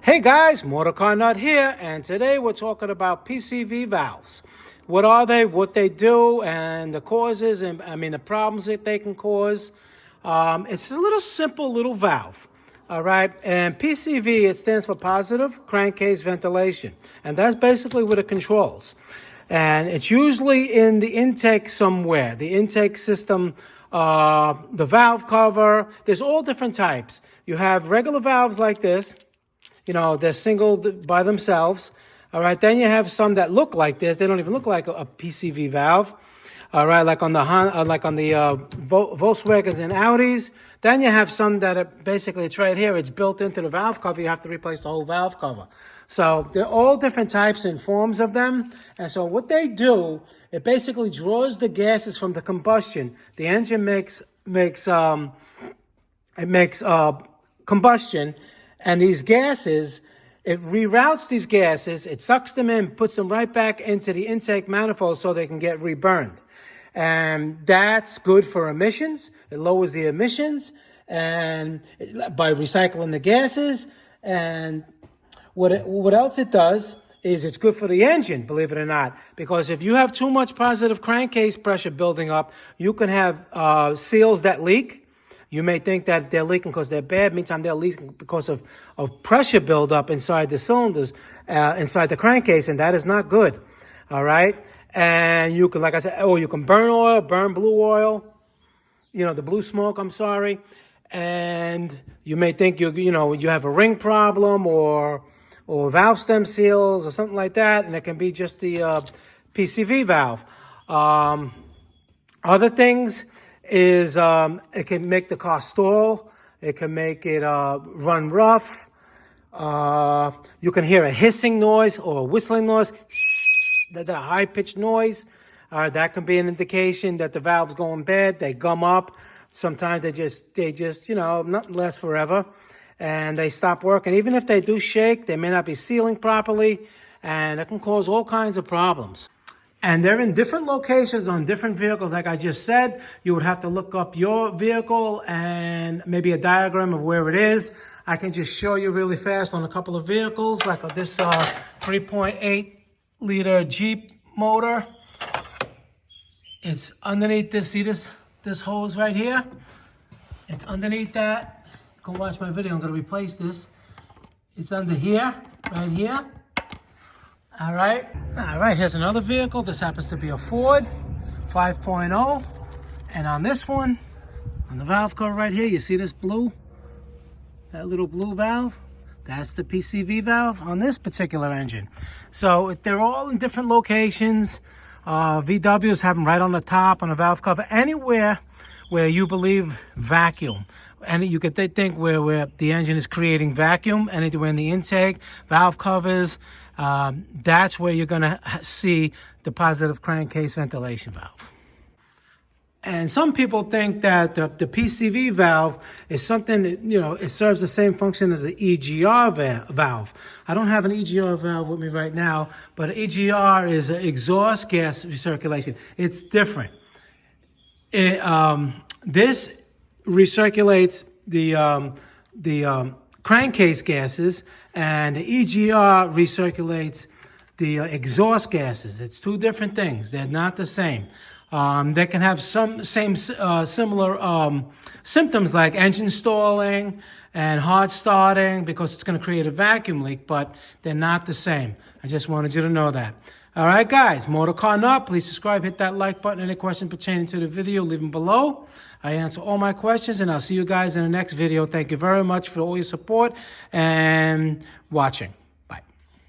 Hey guys, MotorCarNut here, and today we're talking about PCV valves. What are they, what they do, and the causes, and the problems that they can cause. It's a little simple little valve, all right? And PCV, it stands for positive crankcase ventilation, and that's basically what it controls. And it's usually in the intake somewhere, the intake system, the valve cover. There's all different types. You have regular valves like this. You know, they're single by themselves. All right. Then you have some that look like this. They don't even look like a PCV valve. All right. Like on the Volkswagens and Audis. Then you have some that are basically, it's right here. It's built into the valve cover. You have to replace the whole valve cover. So they're all different types and forms of them. And so what they do, it basically draws the gases from the combustion. The engine makes combustion. And these gases, it reroutes these gases, it sucks them in, puts them right back into the intake manifold so they can get reburned. And that's good for emissions. It lowers the emissions and by recycling the gases. And what else it does is it's good for the engine, believe it or not. Because if you have too much positive crankcase pressure building up, you can have seals that leak. You may think that they're leaking because they're bad. Meantime, they're leaking because of pressure buildup inside the cylinders, inside the crankcase, and that is not good. All right? And you can, like I said, you can burn oil, burn blue oil, the blue smoke, I'm sorry. And you may think you have a ring problem or valve stem seals or something like that, and it can be just the PCV valve. Other things is it can make the car stall. It can make it run rough. You can hear a hissing noise or a whistling noise, that high-pitched noise. That can be an indication that the valve's going bad. They gum up. Sometimes they just nothing lasts forever, and they stop working. Even if they do shake, they may not be sealing properly, and it can cause all kinds of problems. And they're in different locations on different vehicles. Like I just said, you would have to look up your vehicle and maybe a diagram of where it is. I can just show you really fast on a couple of vehicles, like this 3.8 liter Jeep motor. It's underneath this, see this hose right here? It's underneath that. Go watch my video, I'm gonna replace this. It's under here, right here. All right, here's another vehicle. This happens to be a Ford 5.0. And on this one, on the valve cover right here, you see this blue? That little blue valve? That's the PCV valve on this particular engine. So they're all in different locations. VWs have them right on the top, on the valve cover, anywhere where you believe vacuum. And you could think where the engine is creating vacuum, anywhere in the intake, valve covers, that's where you're going to see the positive crankcase ventilation valve. And some people think that the PCV valve is something that, it serves the same function as an EGR valve. I don't have an EGR valve with me right now, but an EGR is an exhaust gas recirculation. It's different. This recirculates the crankcase gases, and the EGR recirculates the exhaust gases. It's two different things. They're not the same. They can have some similar symptoms like engine stalling and hard starting because it's going to create a vacuum leak, but they're not the same. I just wanted you to know that. All right, guys, MotorCarNut, please subscribe, hit that like button. Any question pertaining to the video, leave them below. I answer all my questions, and I'll see you guys in the next video. Thank you very much for all your support and watching.